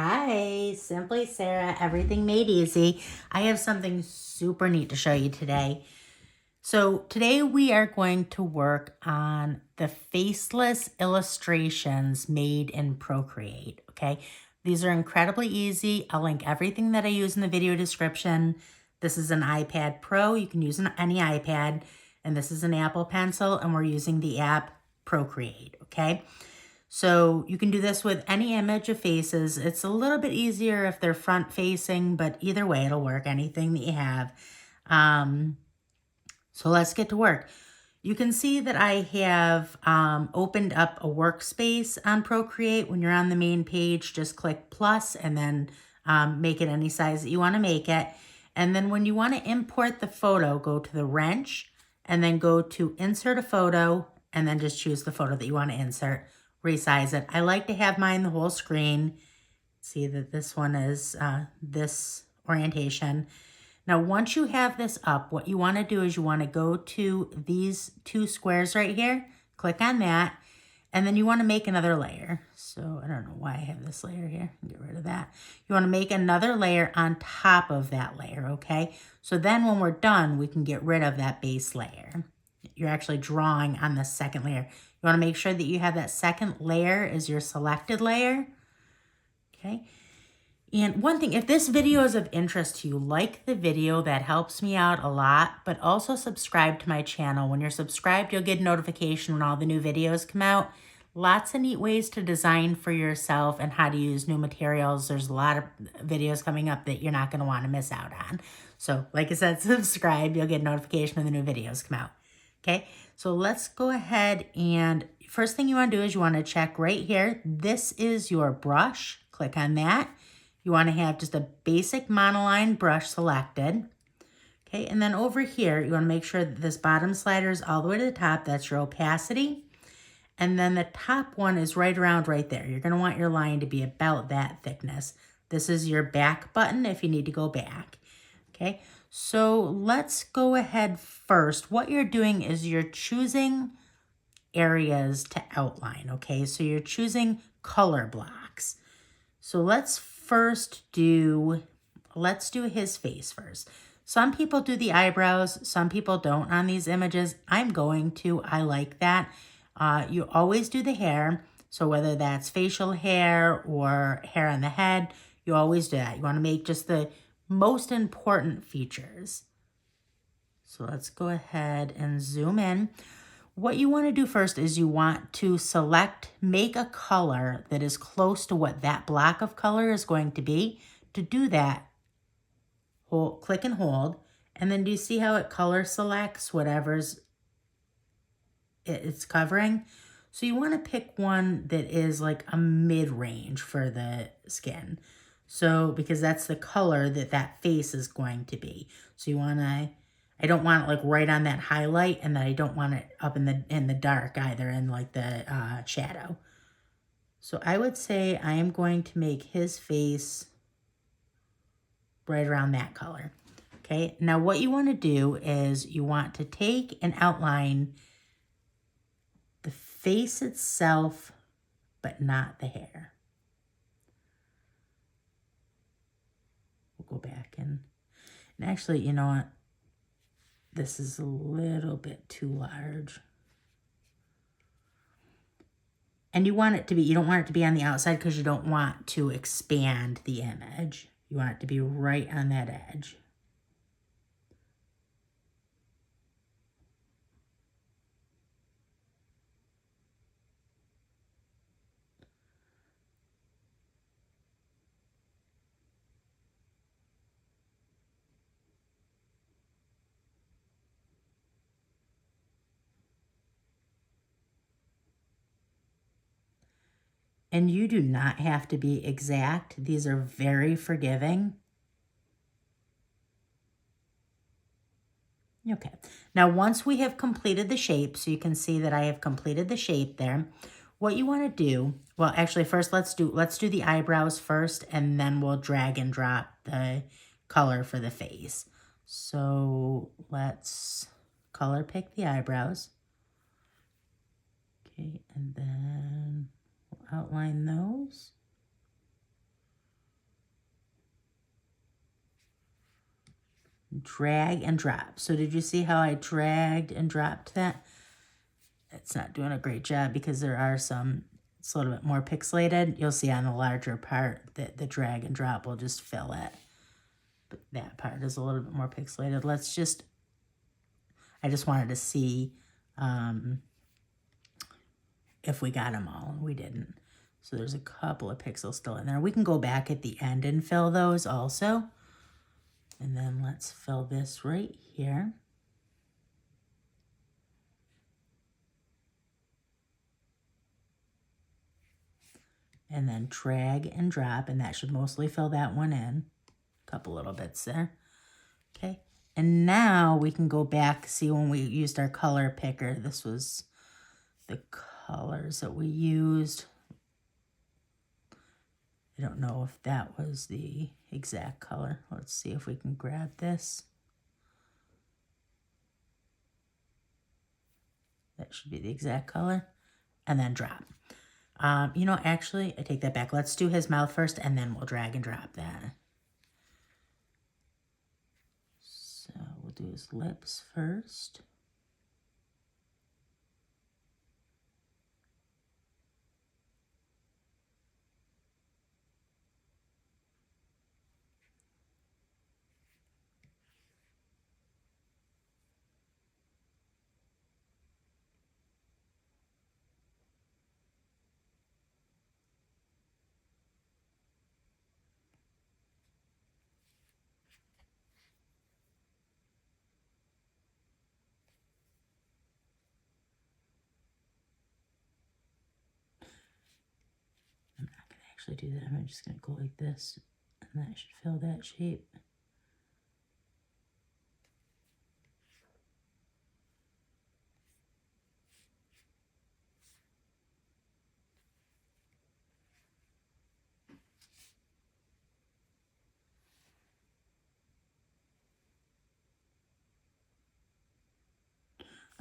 Hi, Simply Sarah, Everything Made Easy. I have something super neat to show you today. So today we are going to work on the faceless illustrations made in Procreate, okay? These are incredibly easy. I'll link everything that I use in the video description. This is an iPad Pro. You can use any iPad. And this is an Apple Pencil, and we're using the app Procreate, okay? So you can do this with any image of faces. It's a little bit easier if they're front facing, but either way it'll work, anything that you have. So let's get to work. You can see that I have opened up a workspace on Procreate. When you're on the main page, just click plus and then make it any size that you want to make it. And then when you want to import the photo, go to the wrench and then go to insert a photo and then just choose the photo that you want to insert. Resize it. I like to have mine the whole screen. See that this one is this orientation. Now, once you have this up, what you want to do is you want to go to these two squares right here, click on that, and then you want to make another layer. So I don't know why I have this layer here. Get rid of that. You want to make another layer on top of that layer, okay? So then when we're done, we can get rid of that base layer. You're actually drawing on the second layer. You want to make sure that you have that second layer as your selected layer, okay? And one thing, if this video is of interest to you, like the video, that helps me out a lot, but also subscribe to my channel. When you're subscribed, you'll get a notification when all the new videos come out. Lots of neat ways to design for yourself and how to use new materials. There's a lot of videos coming up that you're not going to want to miss out on. So like I said, subscribe, you'll get a notification when the new videos come out. Okay, so let's go ahead and first thing you want to do is you want to check right here. This is your brush. Click on that. You want to have just a basic monoline brush selected. Okay, and then over here, you want to make sure that this bottom slider is all the way to the top. That's your opacity. And then the top one is right around right there. You're going to want your line to be about that thickness. This is your back button if you need to go back. Okay, so let's go ahead first. What you're doing is you're choosing areas to outline, okay? So you're choosing color blocks. So let's do his face first. Some people do the eyebrows, some people don't on these images. I'm going to, I like that. You always do the hair. So whether that's facial hair or hair on the head, you always do that. You want to make just the most important features. So let's go ahead and zoom in. What you want to do first is you want to make a color that is close to what that block of color is going to be. To do that, click and hold, and then do you see how it color selects whatever's it's covering? So you want to pick one that is like a mid-range for the skin. So, because that's the color that face is going to be. So you want to, I don't want it like right on that highlight, and then I don't want it up in the dark either, in like the shadow. So I would say I am going to make his face right around that color. Okay, now what you want to do is you want to take and outline the face itself, but not the hair. We'll go back and actually, you know what? This is a little bit too large. And you want it to be, you don't want it to be on the outside because you don't want to expand the image. You want it to be right on that edge. And you do not have to be exact. These are very forgiving. Okay, now once we have completed the shape, so you can see that I have completed the shape there, what you want to do, well, actually first let's do the eyebrows first, and then we'll drag and drop the color for the face. So let's color pick the eyebrows. Okay, and then we'll outline those. drag and drop. So did you see how I dragged and dropped that? It's not doing a great job because there are some, it's a little bit more pixelated. You'll see on the larger part that the drag and drop will just fill it. But that part is a little bit more pixelated. Let's just, I just wanted to see if we got them all, and we didn't. So there's a couple of pixels still in there. We can go back at the end and fill those also. And then let's fill this right here. And then drag and drop, and that should mostly fill that one in. A couple little bits there. Okay, and now we can go back, see when we used our color picker. This was the colors that we used. I don't know if that was the exact color. Let's see if we can grab this. That should be the exact color. And then drop. You know, actually, I take that back. Let's do his mouth first, and then we'll drag and drop that. So we'll do his lips first. I'm not going to actually do that. I'm just going to go like this, and that should fill that shape.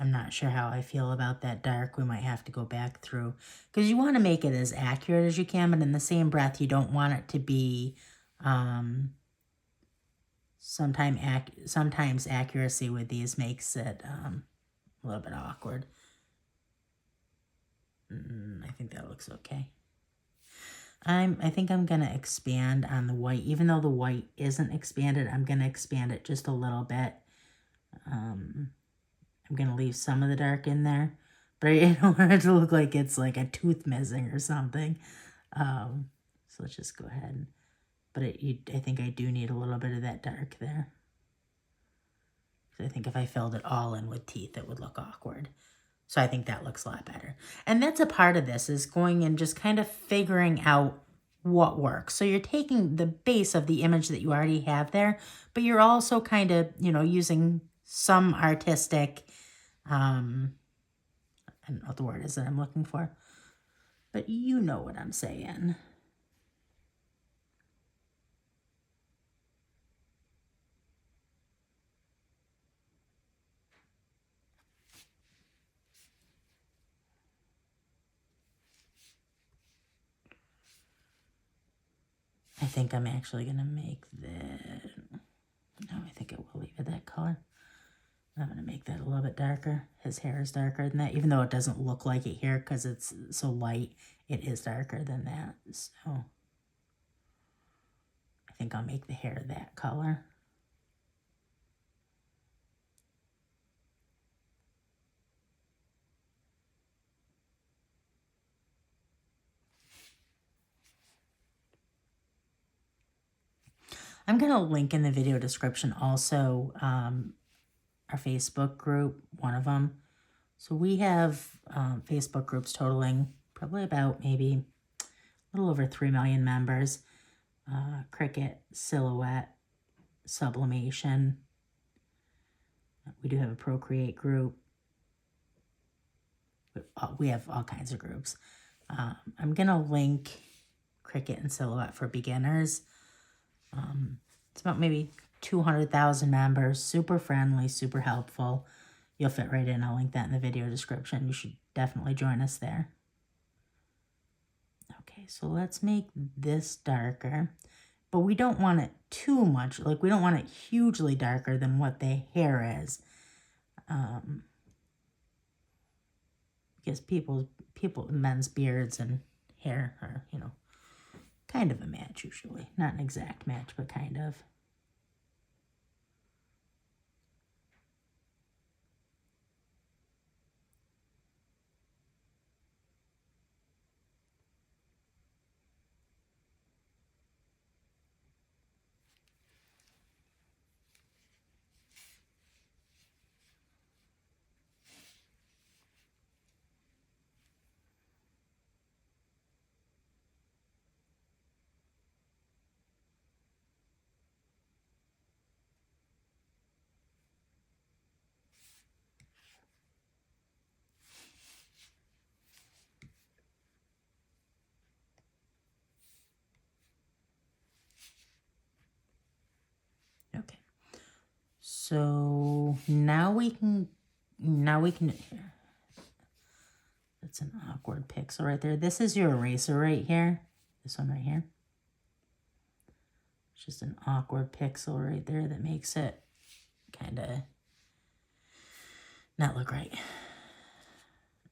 I'm not sure how I feel about that dark. We might have to go back through, because you want to make it as accurate as you can, but in the same breath, you don't want it to be, sometimes accuracy with these makes it a little bit awkward. I think that looks okay. I think I'm going to expand on the white. Even though the white isn't expanded, I'm going to expand it just a little bit. I'm going to leave some of the dark in there, but I don't want it to look like it's like a tooth missing or something. So let's just go ahead. But I think I do need a little bit of that dark there. So I think if I filled it all in with teeth, it would look awkward. So I think that looks a lot better. And that's a part of this, is going and just kind of figuring out what works. So you're taking the base of the image that you already have there, but you're also kind of, you know, using some artistic, I don't know what the word is that I'm looking for, but you know what I'm saying. I think I'm actually going to make that, no, I think I will leave it that color. I'm going to make that a little bit darker. His hair is darker than that, even though it doesn't look like it here because it's so light. It is darker than that. So I think I'll make the hair that color. I'm going to link in the video description also our Facebook group, one of them. So we have Facebook groups totaling probably about maybe a little over 3 million members. Cricut, Silhouette, Sublimation. We do have a Procreate group. We have all kinds of groups. I'm going to link Cricut and Silhouette for beginners. It's about maybe 200,000 members, super friendly, super helpful. You'll fit right in. I'll link that in the video description. You should definitely join us there. Okay, so let's make this darker. but we don't want it too much. Like, we don't want it hugely darker than what the hair is. Because men's beards and hair are, you know, kind of a match usually. Not an exact match, but kind of. Okay. So now we can here. That's an awkward pixel right there. This is your eraser right here. This one right here. It's just an awkward pixel right there that makes it kind of not look right.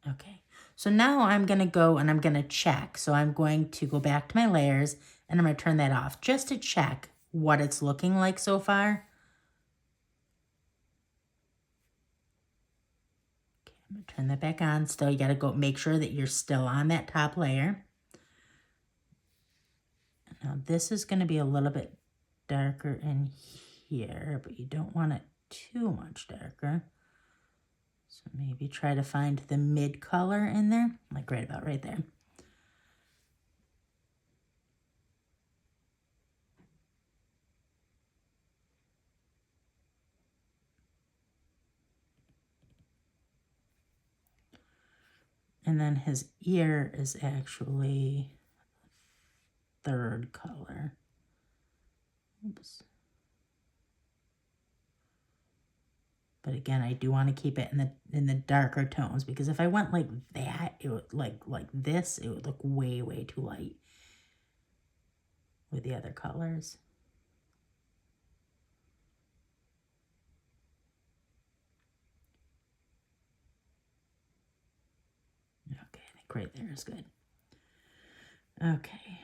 Okay. So now I'm going to go and I'm going to check. So I'm going to go back to my layers and I'm going to turn that off just to check what it's looking like so far. Okay, I'm going to turn that back on. Still, you got to go make sure that you're still on that top layer. Now this is going to be a little bit darker in here, but you don't want it too much darker. So maybe try to find the mid color in there, like right about right there. And then his ear is actually third color. Oops. But again, I do want to keep it in the darker tones, because if I went like that, it would like this, it would look way, way too light with the other colors. Okay, I think right there is good. Okay,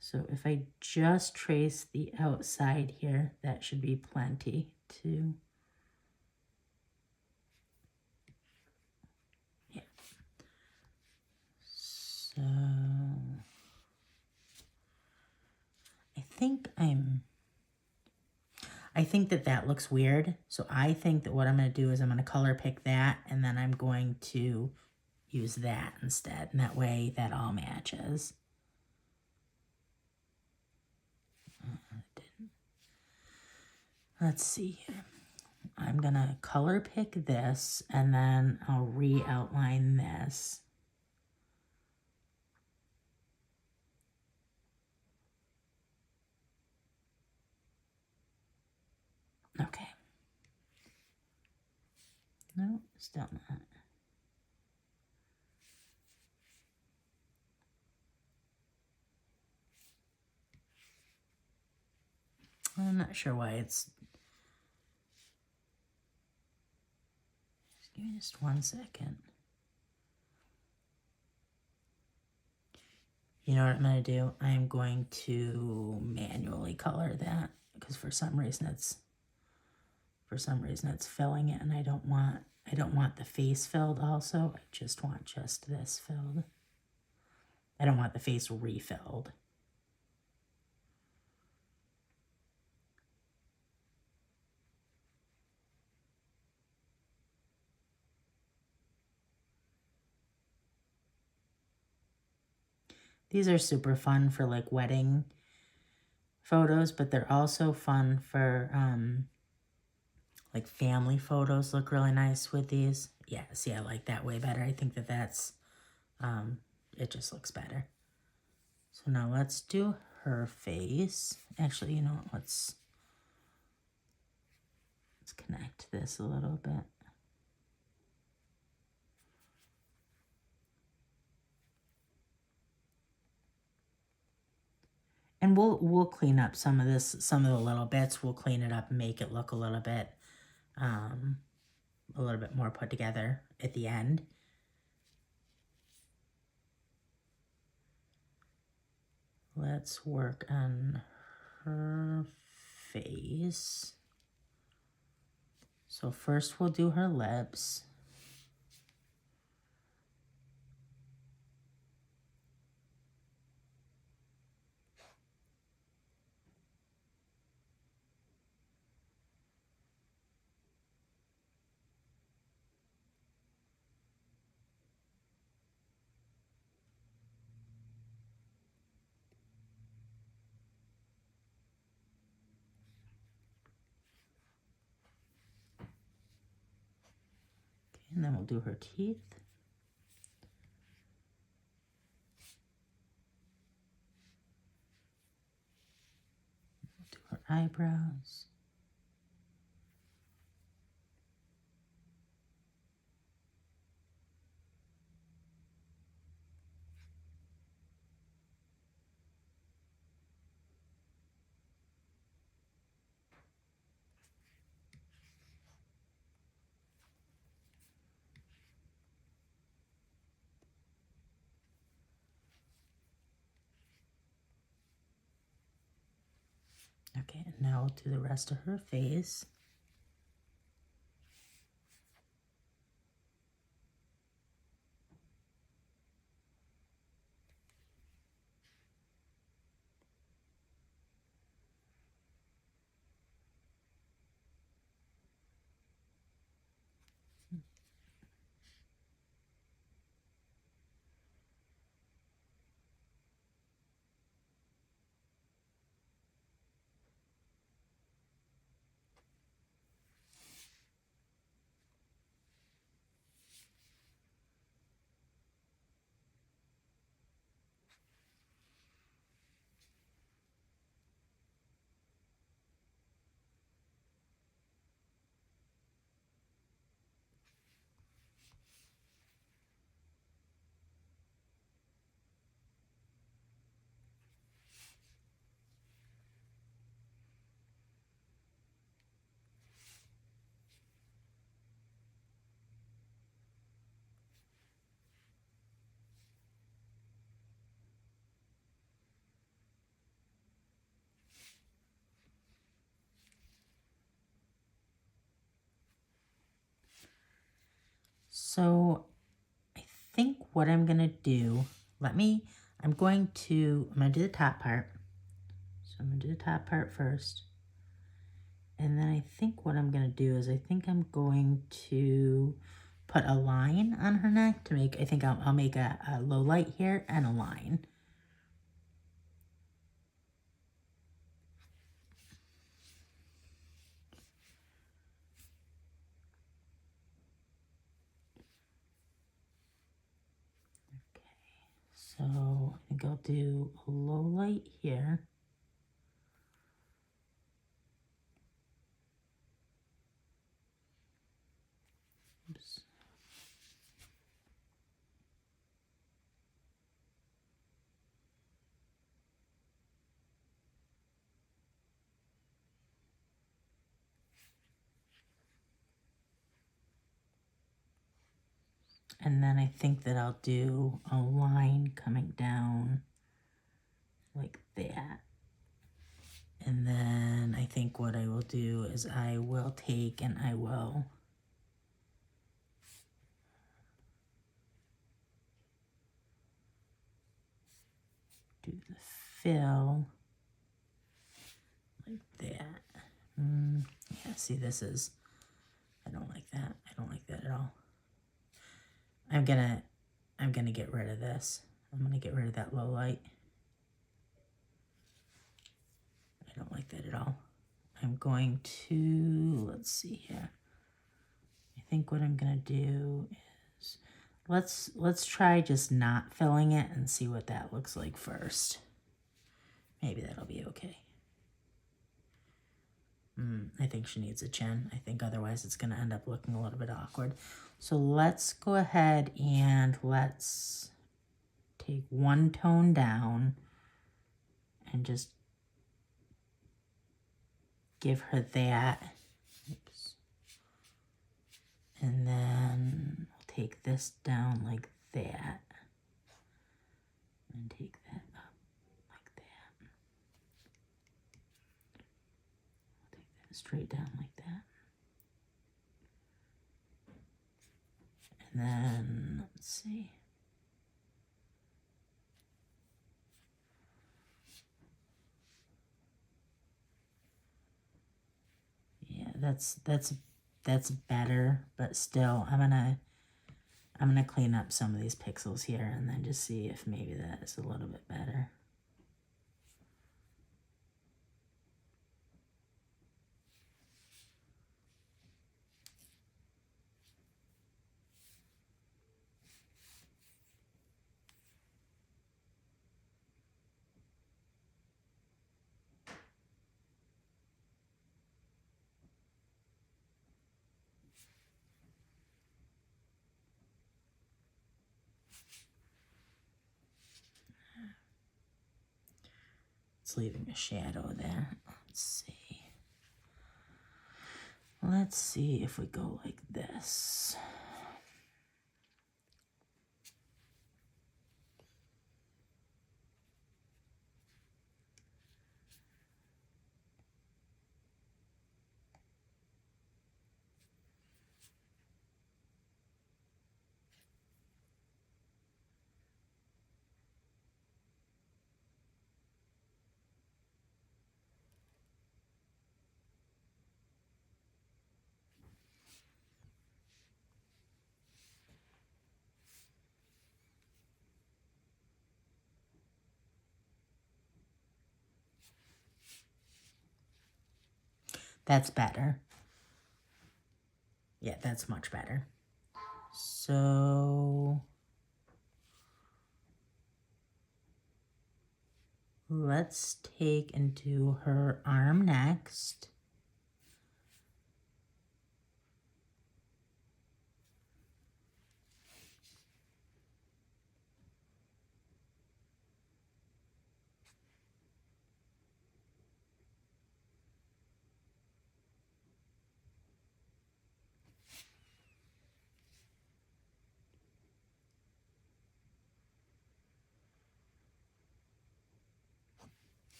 so if I just trace the outside here, that should be plenty too. Yeah. So I think that looks weird. So I think that what I'm going to do is I'm going to color pick that, and then I'm going to use that instead. And that way that all matches. Let's see here. I'm going to color pick this, and then I'll re-outline this. Okay. No, still not. I'm not sure why it's... Just give me just 1 second. You know what I'm going to do? I'm going to manually color that, because for some reason it's filling it, and I don't want the face filled also. I just want just this filled. I don't want the face refilled. These are super fun for like wedding photos, but they're also fun for like family photos. Look really nice with these. Yeah, see, I like that way better. I think that's it just looks better. So now let's do her face. Actually, you know what, let's connect this a little bit. And we'll clean up some of this, some of the little bits. We'll clean it up and make it look a little bit more put together at the end. Let's work on her face. So first we'll do her lips. And then we'll do her teeth. We'll do her eyebrows. Okay, and now we'll do the rest of her face. So I think what I'm going to do, I'm going to do the top part. So I'm going to do the top part first. And then I think what I'm going to do is I think I'm going to put a line on her neck to make, I think I'll make a low light here and a line. So I think I'll do a low light here. Oops. And then I think that I'll do a line coming down like that. And then I think what I will do is I will take and I will do the fill like that. Yeah, see, this is, I don't like that. I don't like that at all. I'm gonna get rid of this. I'm gonna get rid of that low light. I don't like that at all. I'm going to, let's see here. I think what I'm gonna do is, let's try just not filling it and see what that looks like first. Maybe that'll be okay. I think she needs a chin. I think otherwise it's gonna end up looking a little bit awkward. So let's go ahead and let's take one tone down and just give her that. Oops. And then we'll take this down like that. And take that up like that. We'll take that straight down like that. And then, let's see. Yeah, that's better, but still, I'm gonna clean up some of these pixels here and then just see if maybe that is a little bit better. It's leaving a shadow there. Let's see. Let's see if we go like this. That's better. Yeah, that's much better. So let's take and do her arm next.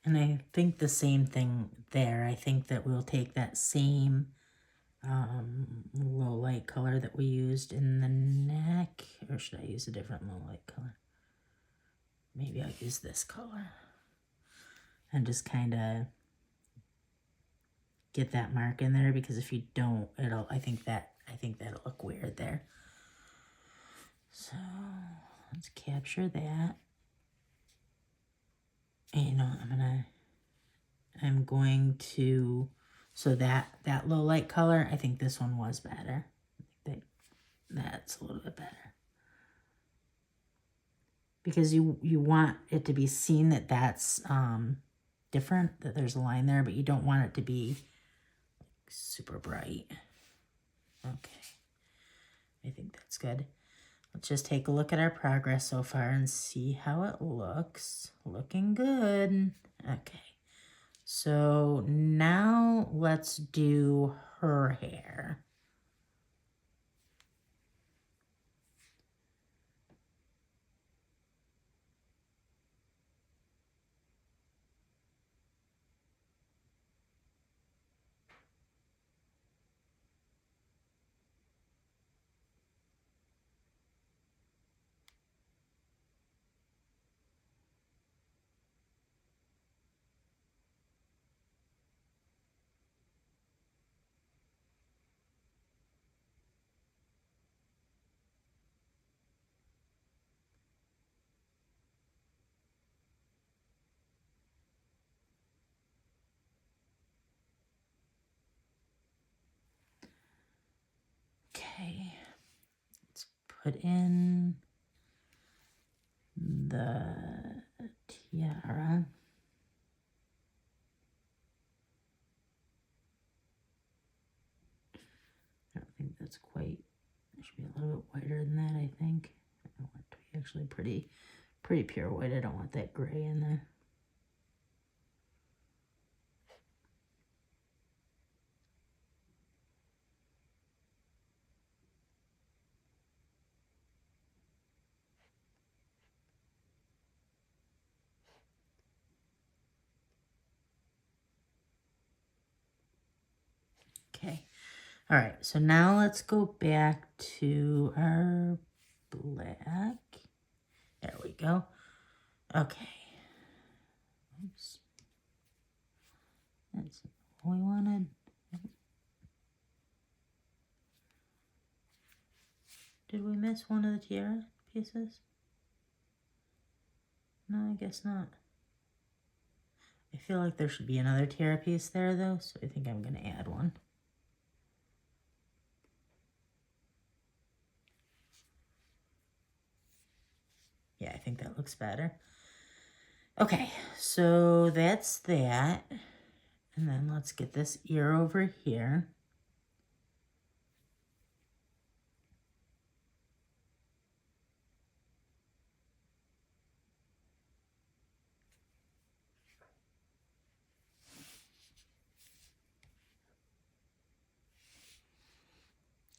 And I think the same thing there. I think that we'll take that same low light color that we used in the neck, or should I use a different low light color? Maybe I'll use this color and just kind of get that mark in there, because if you don't, I think that'll look weird there. So let's capture that. And you know, I'm going to, so that low light color, I think this one was better. I think that's a little bit better. Because you want it to be seen that that's different, that there's a line there, but you don't want it to be super bright. Okay, I think that's good. Let's just take a look at our progress so far and see how it looks. Looking good. Okay, so now let's do her hair. put in the tiara. I don't think that's quite, it should be a little bit whiter than that, I think. I want it to be actually pretty pure white. I don't want that gray in there. Okay. All right, so now let's go back to our black. There we go. Okay. Oops. That's all we wanted. Did we miss one of the tiara pieces? No, I guess not. I feel like there should be another tiara piece there though, so I think I'm gonna add one. Yeah, I think that looks better. Okay, so that's that. And then let's get this ear over here.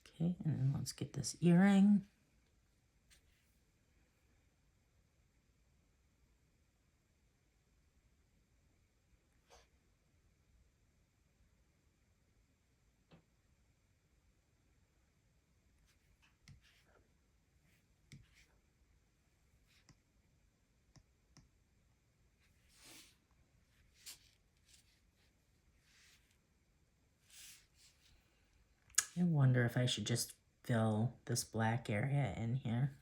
Okay, and then let's get this earring. I wonder if I should just fill this black area in here.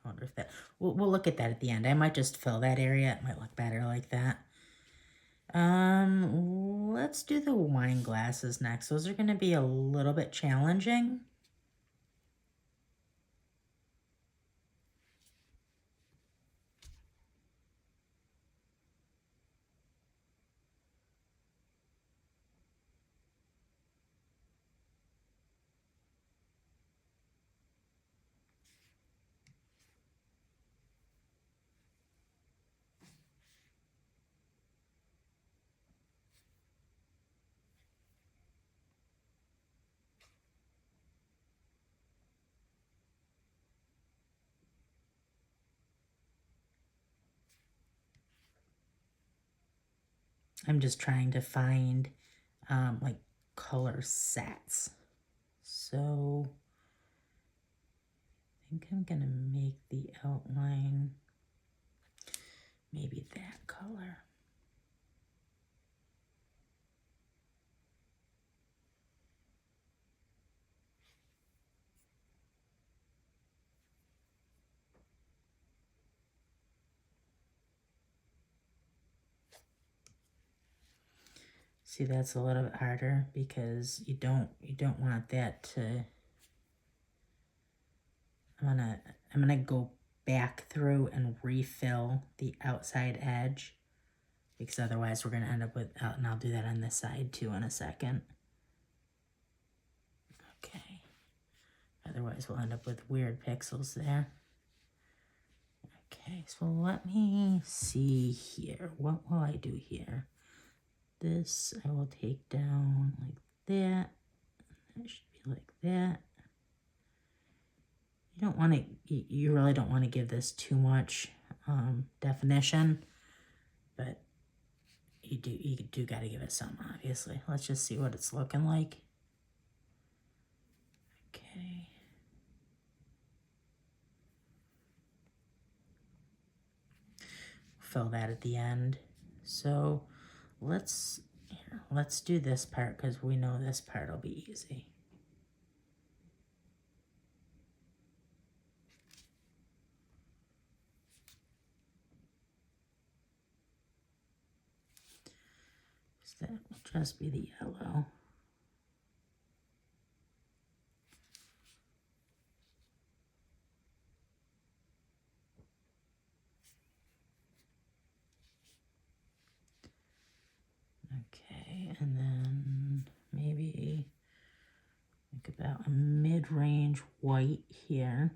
I wonder if that, we'll look at that at the end. I might just fill that area. It might look better like that. Let's do the wine glasses next. Those are going to be a little bit challenging. I'm just trying to find like color sets. So I think I'm gonna make the outline maybe that color. See, that's a little bit harder because you don't want that to, I'm gonna go back through and refill the outside edge because otherwise we're gonna end up with, and I'll do that on this side too in a second. Okay. Otherwise we'll end up with weird pixels there. Okay, so let me see here. What will I do here? This I will take down like that. That should be like that. You don't want to, you really don't want to give this too much definition, but you do got to give it some, obviously. Let's just see what it's looking like. Okay. Fill that at the end. So let's do this part because we know this part will be easy. So that will just be the yellow. and then maybe like about a mid-range white here.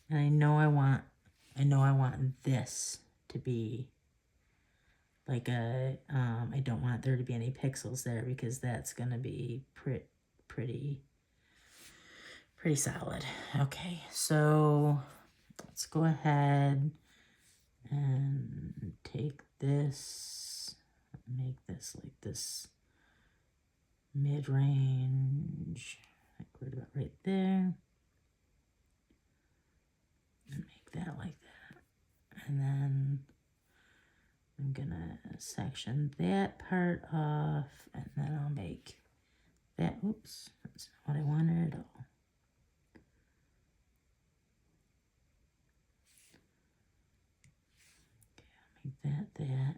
And I know I want this to be like a, I don't want there to be any pixels there because that's gonna be pretty solid. Okay, so let's go ahead and take this, make this like this mid-range, like right there, and make that like that. And then I'm gonna section that part off, and then I'll make that, oops, that's not what I wanted at all. Okay, I'll make that,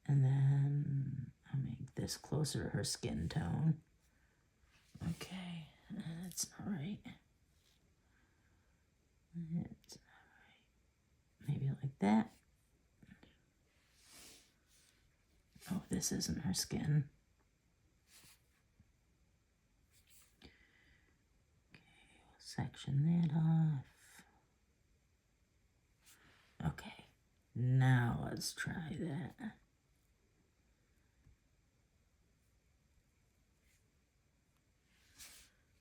and then I'll make this closer to her skin tone. Okay, that's not right. It's not right. Maybe like that. Oh, this isn't her skin. Okay, we'll section that off. Okay, now let's try that.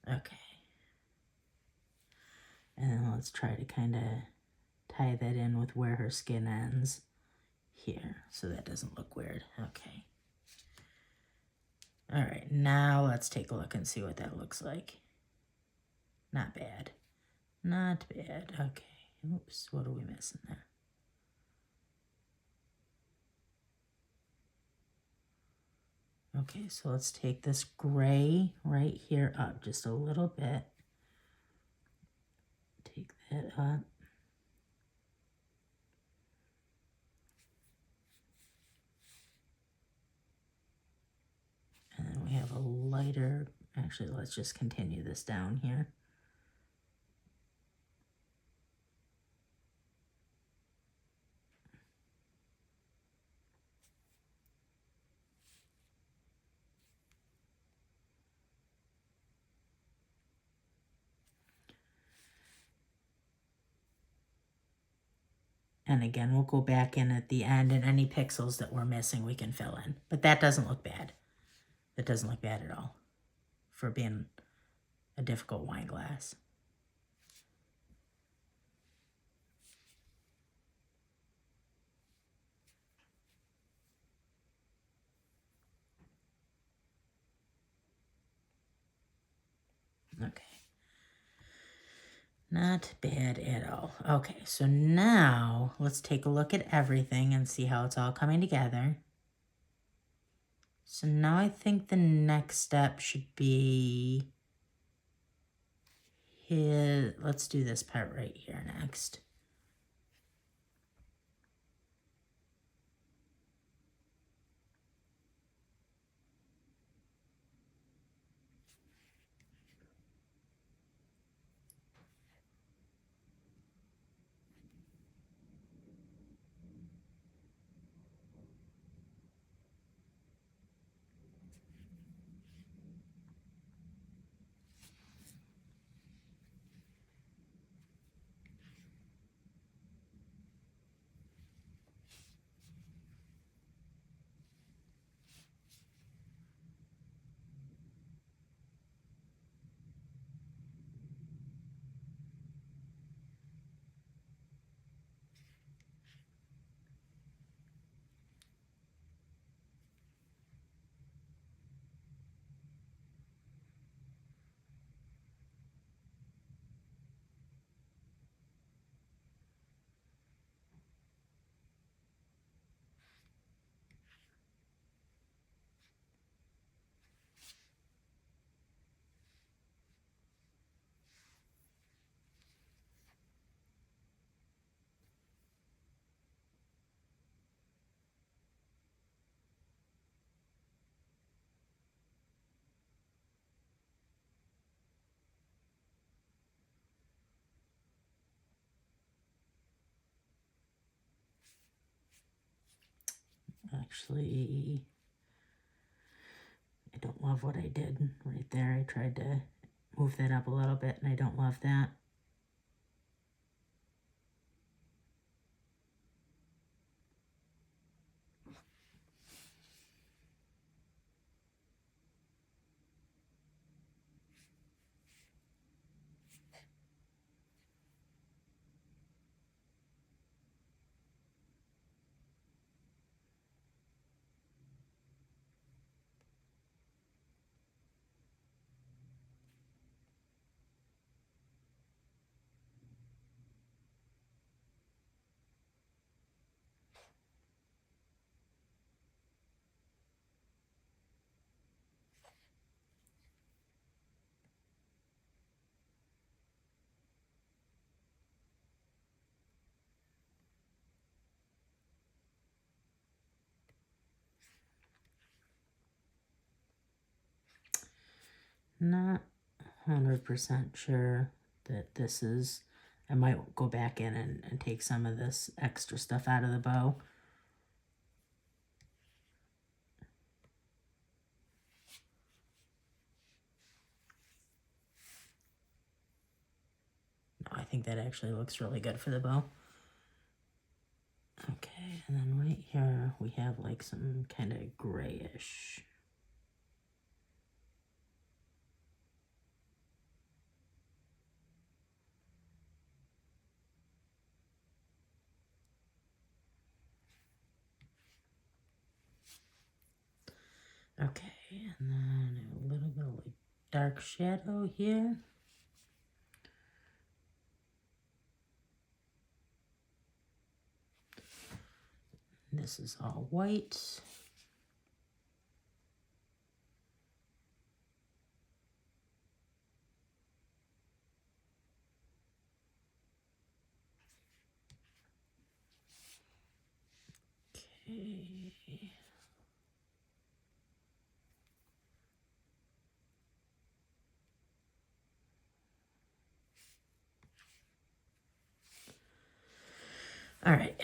Okay. And then let's try to kind of tie that in with where her skin ends here, so that doesn't look weird. Okay. All right, now let's take a look and see what that looks like. Not bad. Not bad. Okay. Oops, what are we missing there? Okay, so let's take this gray right here up just a little bit. Take that up. And then we have a lighter, actually, let's just continue this down here. And again, we'll go back in at the end, and any pixels that we're missing we can fill in. But that doesn't look bad. That doesn't look bad at all for being a difficult wine glass. Okay. Not bad at all. Okay, so now let's take a look at everything and see how it's all coming together. So now I think the next step should be here. Let's do this part right here next. Actually, I don't love what I did right there. I tried to move that up a little bit, and I don't love that. Not 100% sure that this is, I might go back in and take some of this extra stuff out of the bow. No, I think that actually looks really good for the bow. Okay, and then right here we have like some kind of grayish. Okay, and then a little bit of like dark shadow here. This is all white. Okay. All right,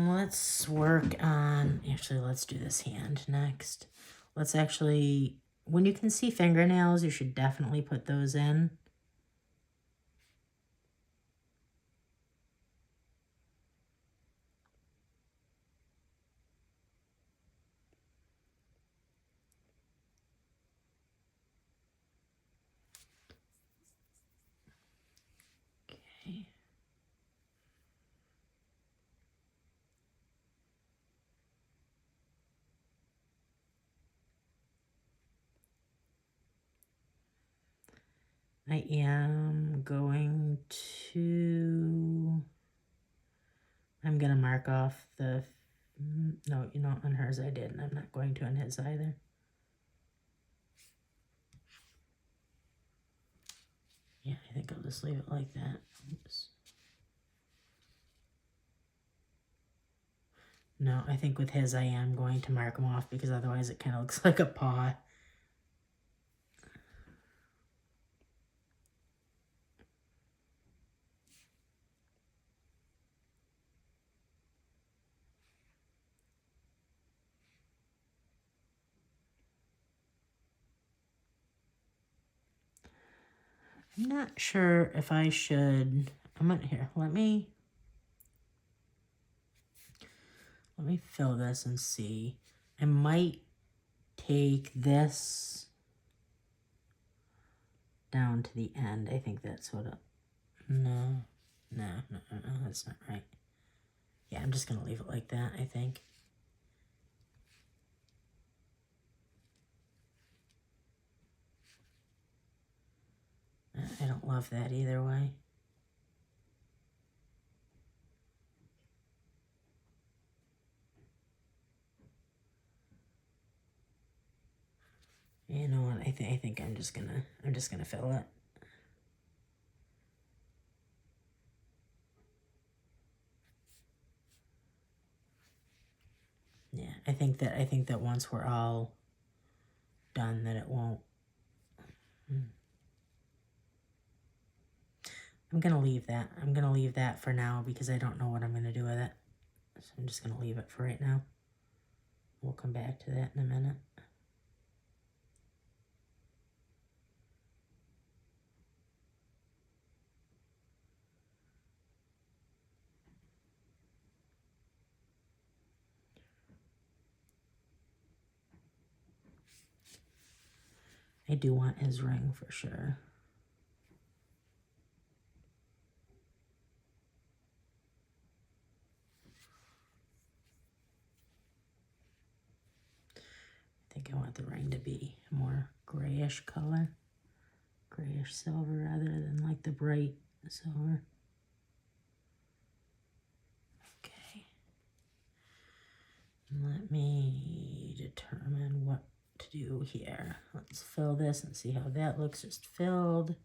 let's work on, actually, let's do this hand next. Let's actually, when you can see fingernails, you should definitely put those in. Okay. I am going to, I'm going to mark off the, no, you know, on hers I did, and I'm not going to on his either. Yeah, I think I'll just leave it like that. Oops. No, I think with his I am going to mark him off because otherwise it kind of looks like a paw. I'm not sure if I should, I'm gonna, here, let me fill this and see. I might take this down to the end. I think that's what no, that's not right. Yeah, I'm just gonna leave it like that, I think. I don't love that either way. You know what? I think I'm just gonna fill it. Yeah, I think that once we're all done, that it won't. I'm gonna leave that. I'm gonna leave that for now because I don't know what I'm gonna do with it. So I'm just gonna leave it for right now. We'll come back to that in a minute. I do want his ring for sure. I think I want the ring to be a more grayish color. Grayish silver rather than like the bright silver. Okay. Let me determine what to do here. Let's fill this and see how that looks just filled.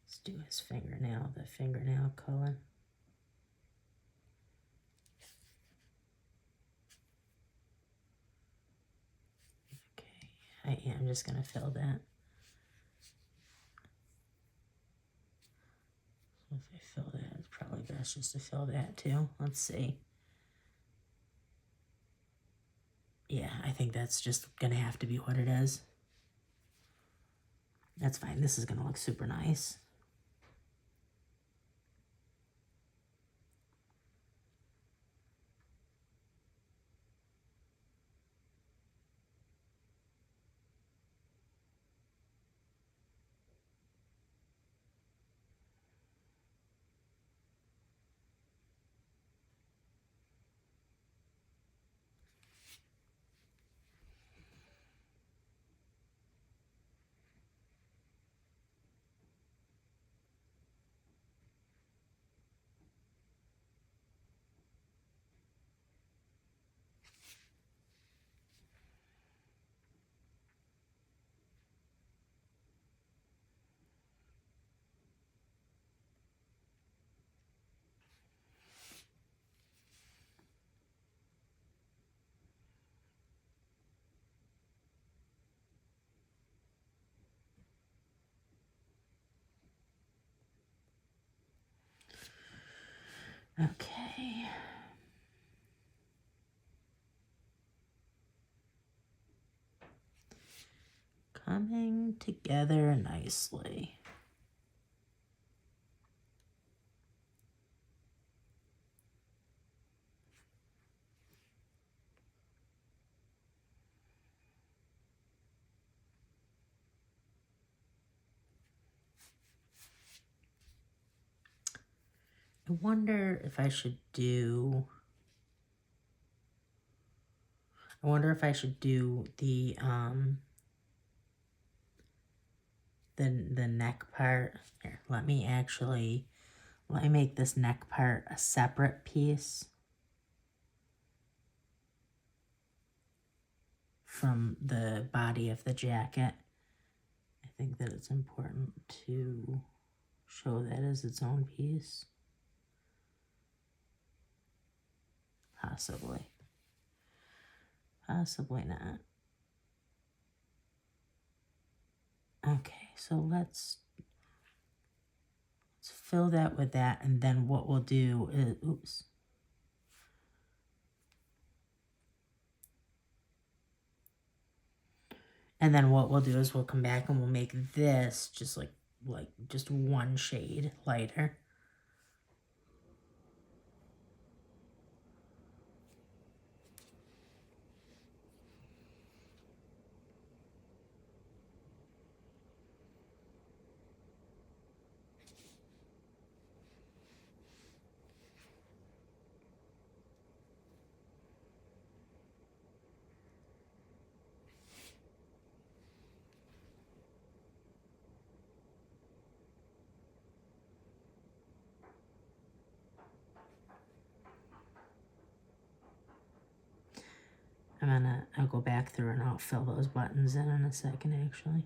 Let's do his fingernail, the fingernail color. Okay, I am just going to fill that. So if I fill that, it's probably best just to fill that too. Let's see. Yeah, I think that's just going to have to be what it is. That's fine. This is going to look super nice. Okay. Coming together nicely. I wonder if I should do the neck part. Here, let me make this neck part a separate piece from the body of the jacket. I think that it's important to show that as its own piece. Possibly. Possibly not. Okay, so let's fill that with that, and then what we'll do is, oops. And then what we'll do is we'll come back and we'll make this just like just one shade lighter. I'll go back through and I'll fill those buttons in a second, actually.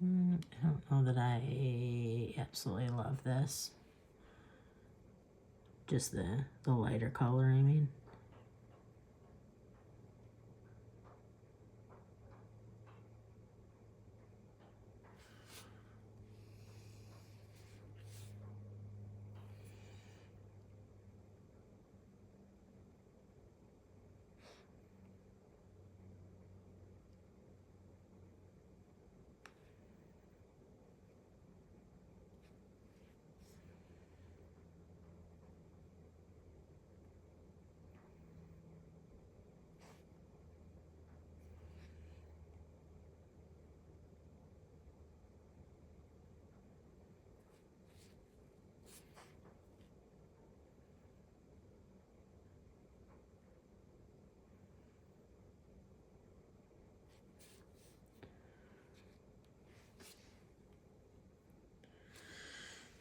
I don't know that I absolutely love this. Just the lighter color, I mean.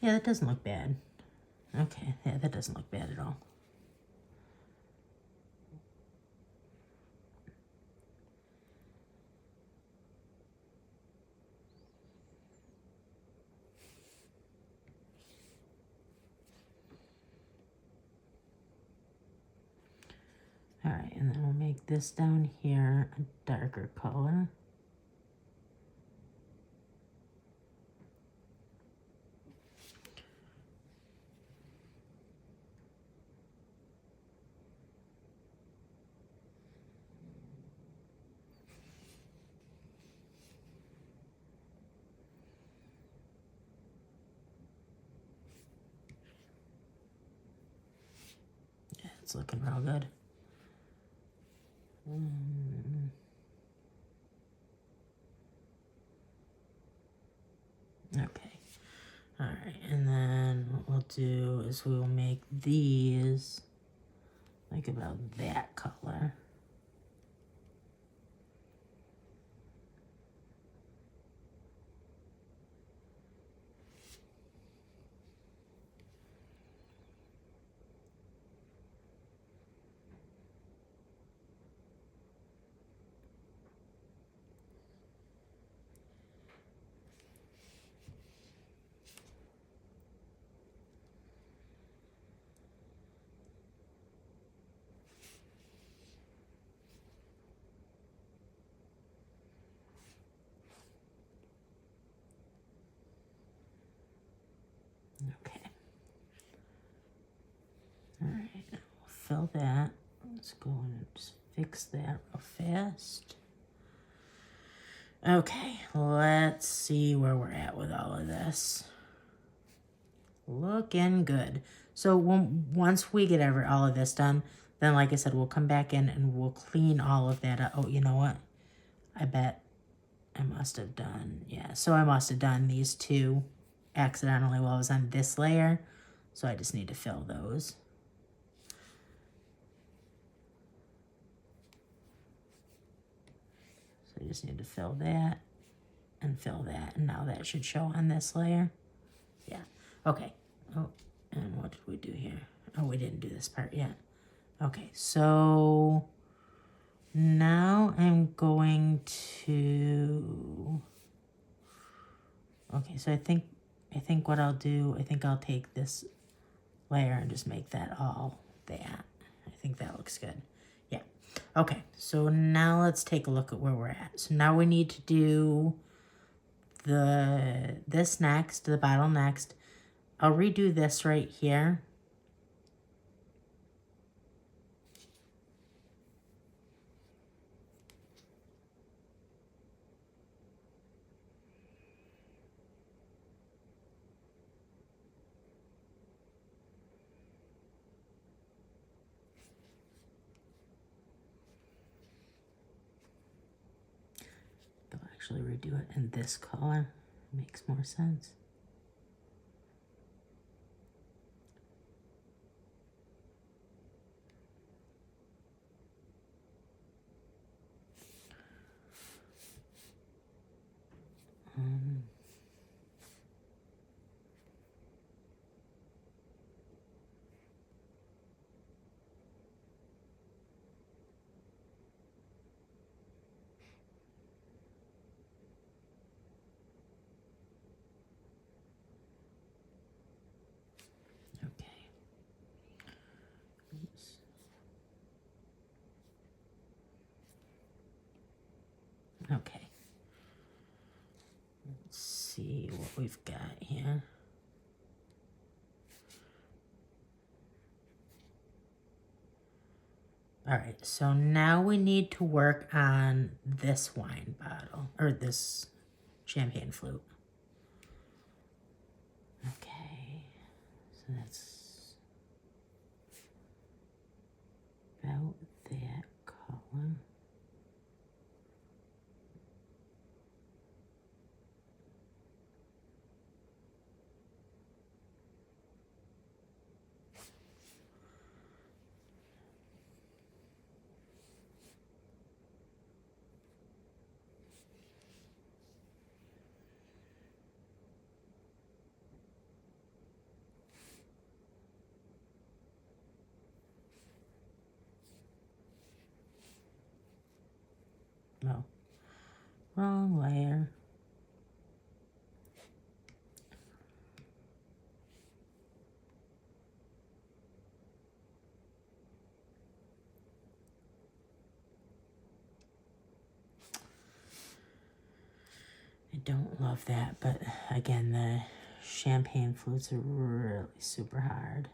Yeah, that doesn't look bad. Okay, yeah, that doesn't look bad at all. All right, and then we'll make this down here a darker color. Yeah, it's looking real good. Okay. All right, and then what we'll do is we will make these like about that color. Okay. All right, we'll fill that. Let's go and just fix that real fast. Okay, let's see where we're at with all of this. Looking good. So once we get all of this done, then like I said, we'll come back in and we'll clean all of that up. Oh, you know what? I bet I must have done, yeah. So I must have done these two accidentally while I was on this layer. So I just need to fill those. So I just need to fill that and fill that. And now that should show on this layer. Yeah, okay. Oh, and what did we do here? Oh, we didn't do this part yet. Okay, so now I'm going to, okay, so I think what I'll do, I think I'll take this layer and just make that all that. I think that looks good. Yeah. Okay, so now let's take a look at where we're at. So now we need to do this next, the bottle next. I'll redo this right here. I'll actually redo it in this color. Makes more sense. Okay. Oops. Okay. Let's see what we've got here. All right, so now we need to work on this wine bottle, or this champagne flute. Okay, so that's about that color. Wrong layer. I don't love that, but again, the champagne flutes are really super hard.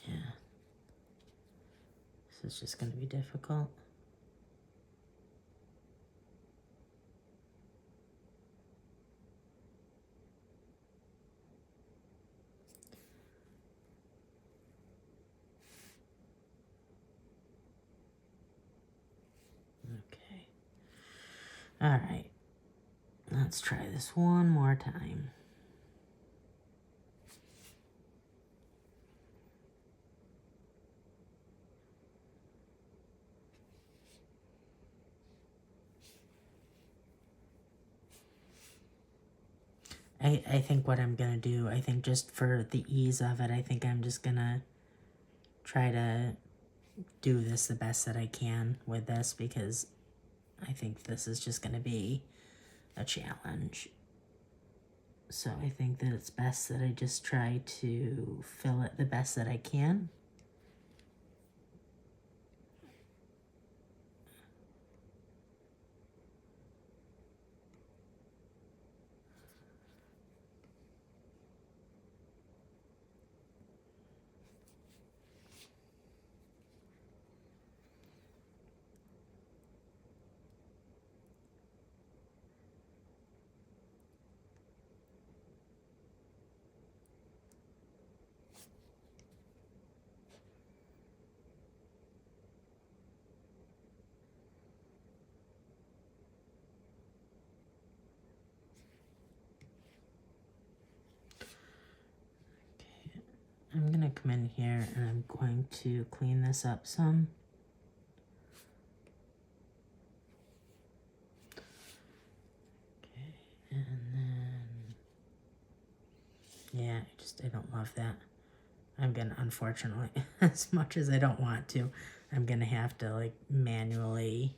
Yeah. This is just going to be difficult. Okay. All right. Let's try this one more time. I think what I'm going to do, I think just for the ease of it, I think I'm just going to try to do this the best that I can with this, because I think this is just going to be a challenge. So I think that it's best that I just try to fill it the best that I can. I'm going to come in here and I'm going to clean this up some. Okay, and then, yeah, I don't love that. I'm going to, unfortunately, as much as I don't want to, I'm going to have to like manually,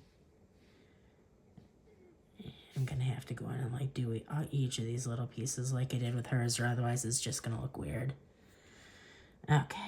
I'm going to have to go in and like do each of these little pieces like I did with hers, or otherwise it's just going to look weird. Okay.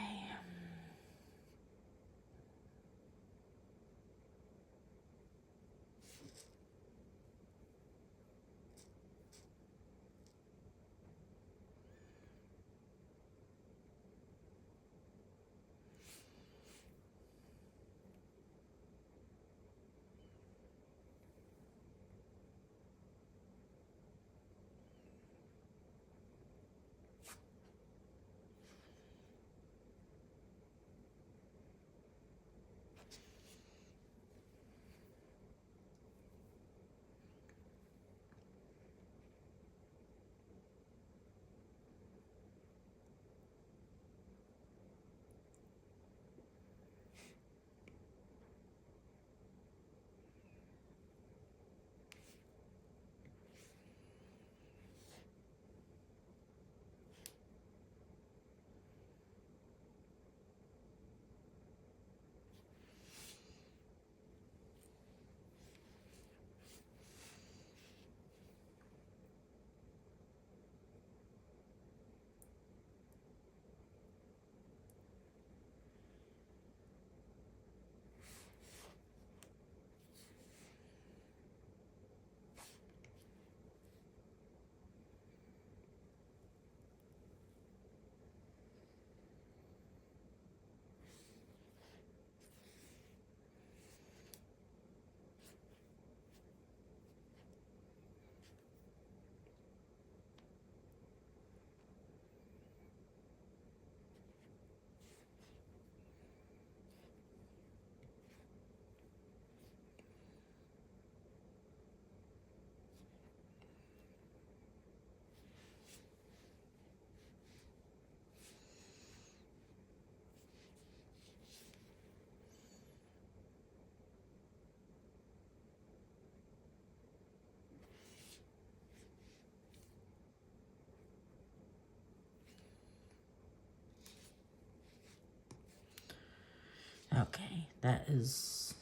Okay, that is,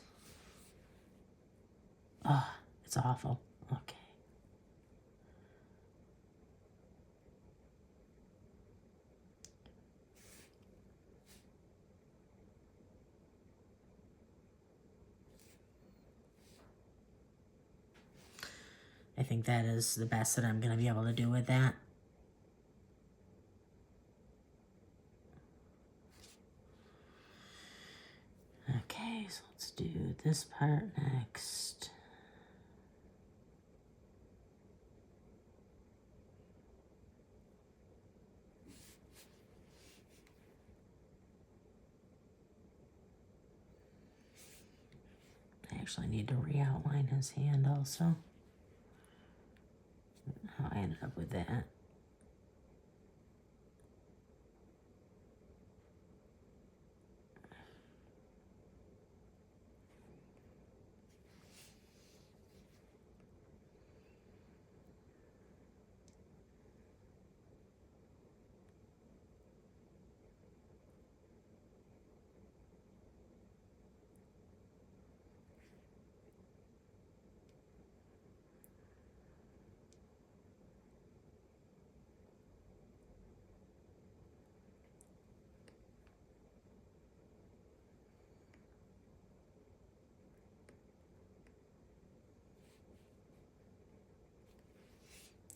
oh, it's awful. Okay. I think that is the best that I'm going to be able to do with that. Okay, so let's do this part next. I actually need to re-outline his hand also. How I ended up with that.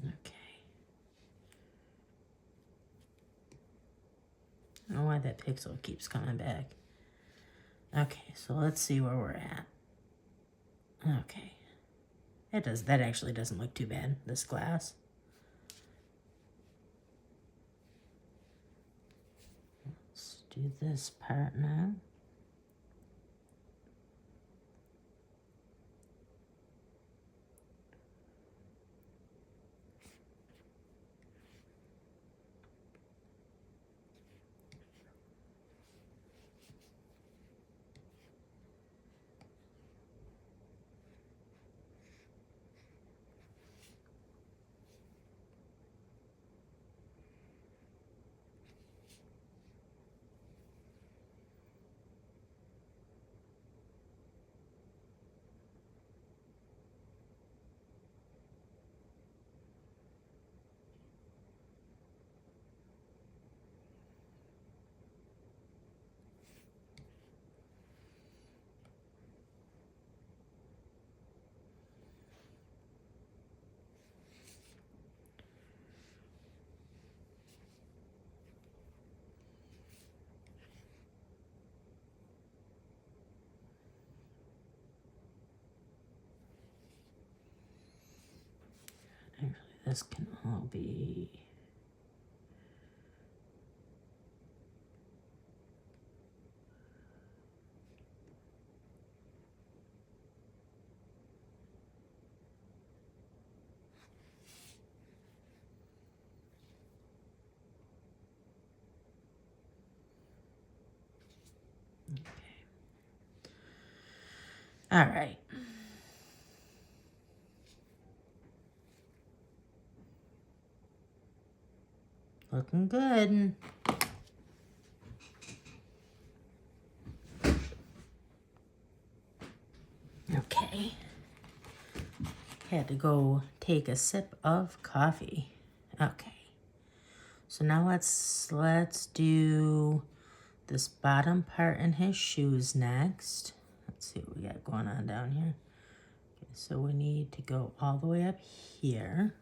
Okay. I don't know why that pixel keeps coming back. Okay, so let's see where we're at. Okay. That actually doesn't look too bad, this glass. Let's do this part now. Actually, this can all be... All right. Looking good. Okay. Had to go take a sip of coffee. Okay. So now let's do this bottom part in his shoes next. Let's see what we got going on down here. Okay, so we need to go all the way up here.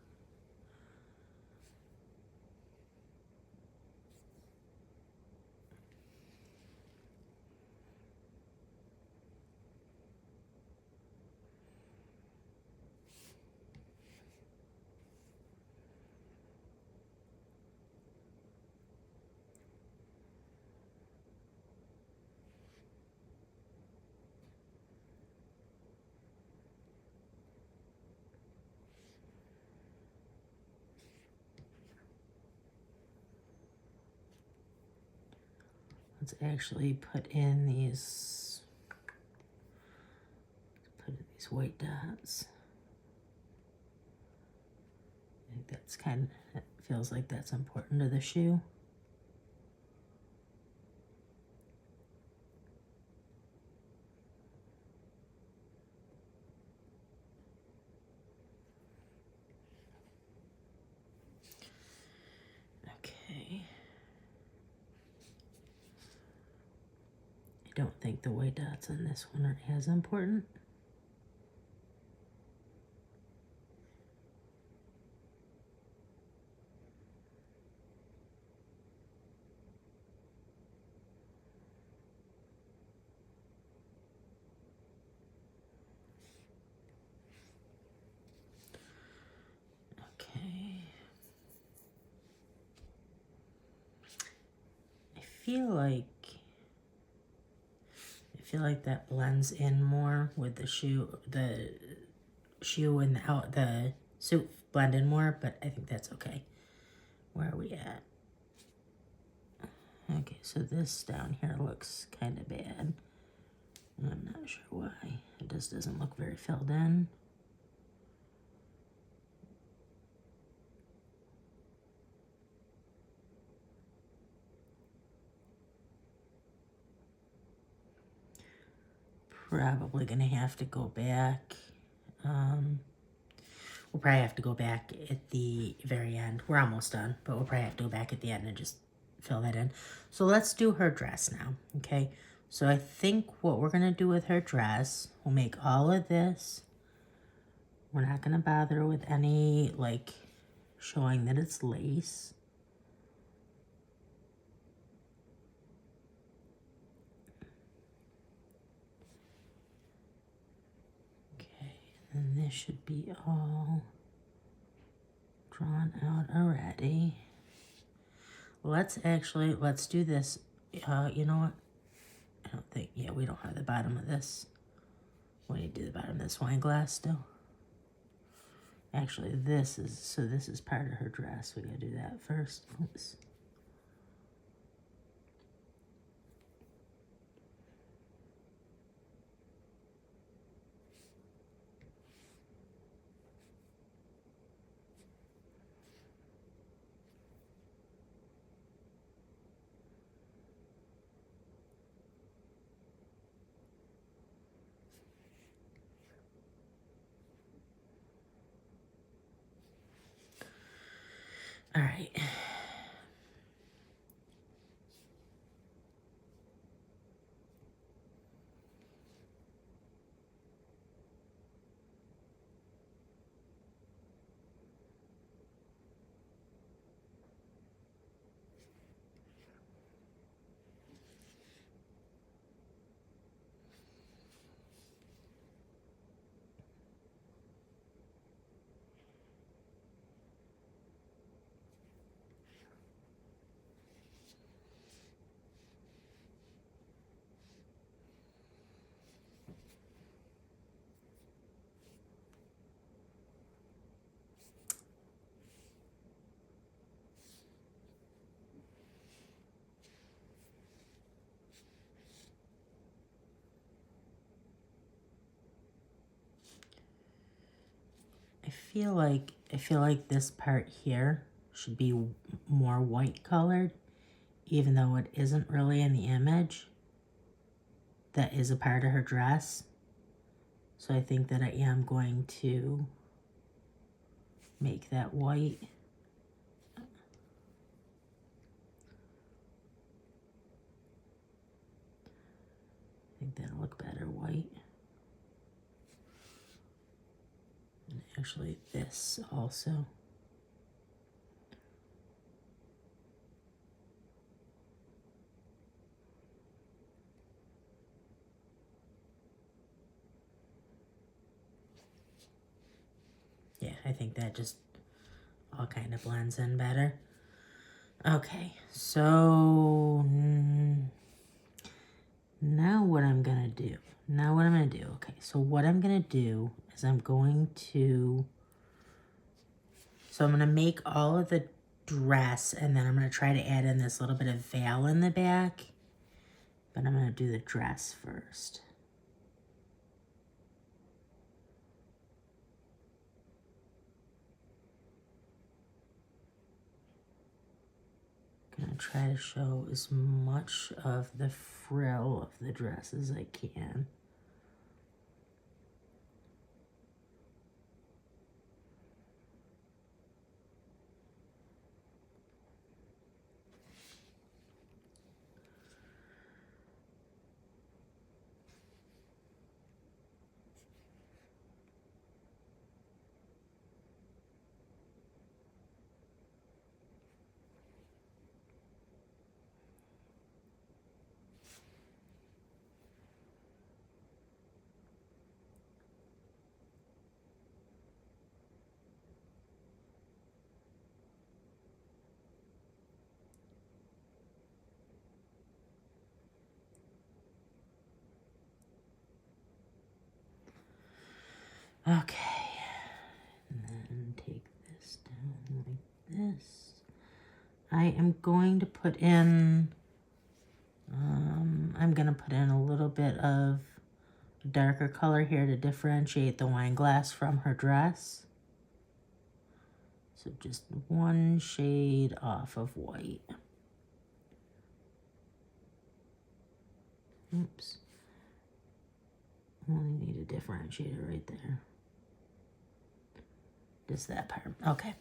Let's actually put in these white dots. I think that's it feels like that's important to the shoe. think the white dots on this one are as important. Okay. I feel like that blends in more with the shoe and the suit blend in more, but I think that's okay. Where are we at? Okay, so this down here looks kind of bad. I'm not sure why. It just doesn't look very filled in. Probably gonna have to go back. We'll probably have to go back at the very end. We're almost done, but we'll probably have to go back at the end and just fill that in. So let's do her dress now, okay? So I think what we're gonna do with her dress, we'll make all of this. We're not gonna bother with any, like, showing that it's lace. Okay, and this should be all drawn out already. Let's do this. You know what? I don't think, yeah, we don't have the bottom of this. We need to do the bottom of this wine glass still. Actually, this is part of her dress. We gotta do that first. Oops. All right. I feel like this part here should be more white colored, even though it isn't really in the image. That is a part of her dress. So I think that I am going to make that white. I think that'll look better white. And actually this also. Yeah, I think that just all kind of blends in better. Okay, so now what I'm gonna do. Okay, so what I'm gonna do is I'm gonna make all of the dress, and then I'm gonna try to add in this little bit of veil in the back, but I'm gonna do the dress first. Gonna try to show as much of the frill of the dress as I can. Okay. And then take this down like this. I am going to put in, I'm going to put in a little bit of darker color here to differentiate the wine glass from her dress. So just one shade off of white. Oops. Only need a differentiator right there. Just that part. Okay.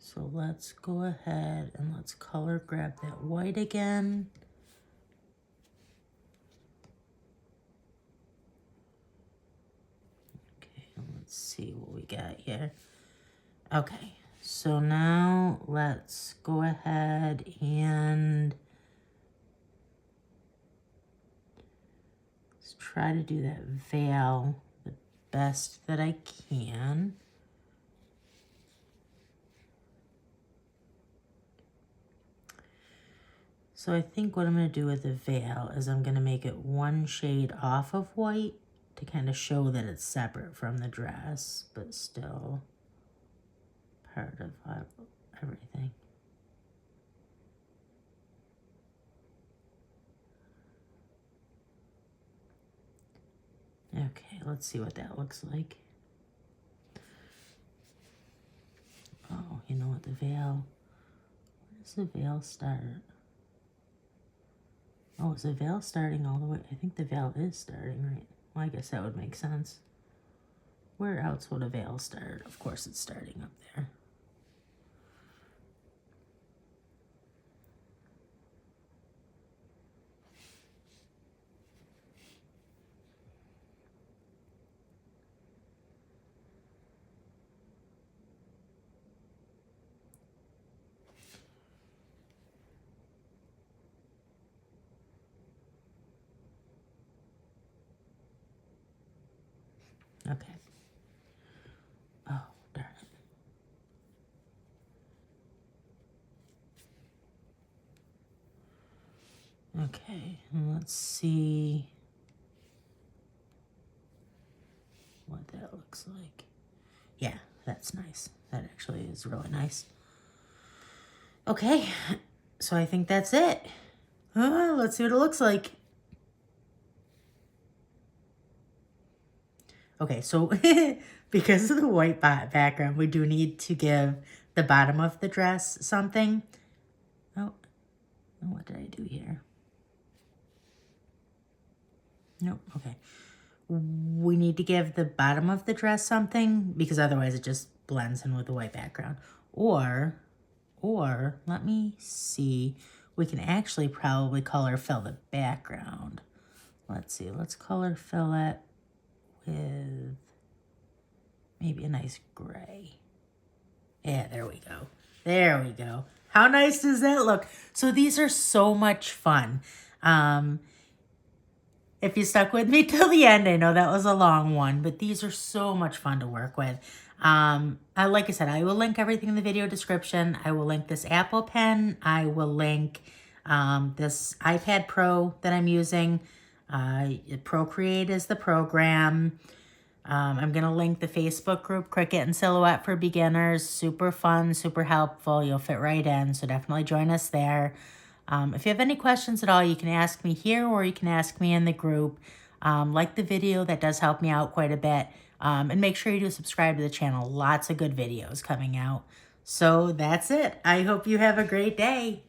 So let's go ahead and let's color grab that white again. Okay, let's see what we got here. Okay, so now let's go ahead and let's try to do that veil the best that I can. So I think what I'm going to do with the veil is I'm going to make it one shade off of white to kind of show that it's separate from the dress, but still part of everything. Okay, let's see what that looks like. Oh, you know what, the veil, where does the veil start? Oh, is the veil starting all the way? I think the veil is starting, right? Well, I guess that would make sense. Where else would a veil start? Of course it's starting up there. Okay. Oh, darn it. Okay, and let's see what that looks like. Yeah, that's nice. That actually is really nice. Okay, so I think that's it. Let's see what it looks like. Okay, so because of the white background, we do need to give the bottom of the dress something. Oh, what did I do here? Nope, okay. We need to give the bottom of the dress something because otherwise it just blends in with the white background. Or let me see, we can actually probably color fill the background. Let's see, let's color fill it with maybe a nice gray. Yeah, there we go. There we go. How nice does that look? So these are so much fun. If you stuck with me till the end, I know that was a long one, but these are so much fun to work with. Like I said, I will link everything in the video description. I will link this Apple Pen. I will link this iPad Pro that I'm using. Procreate is the program. I'm going to link the Facebook group, Cricut and Silhouette for Beginners. Super fun, super helpful. You'll fit right in, so definitely join us there. If you have any questions at all, you can ask me here or you can ask me in the group. Like the video, that does help me out quite a bit. And make sure you do subscribe to the channel. Lots of good videos coming out. So that's it. I hope you have a great day.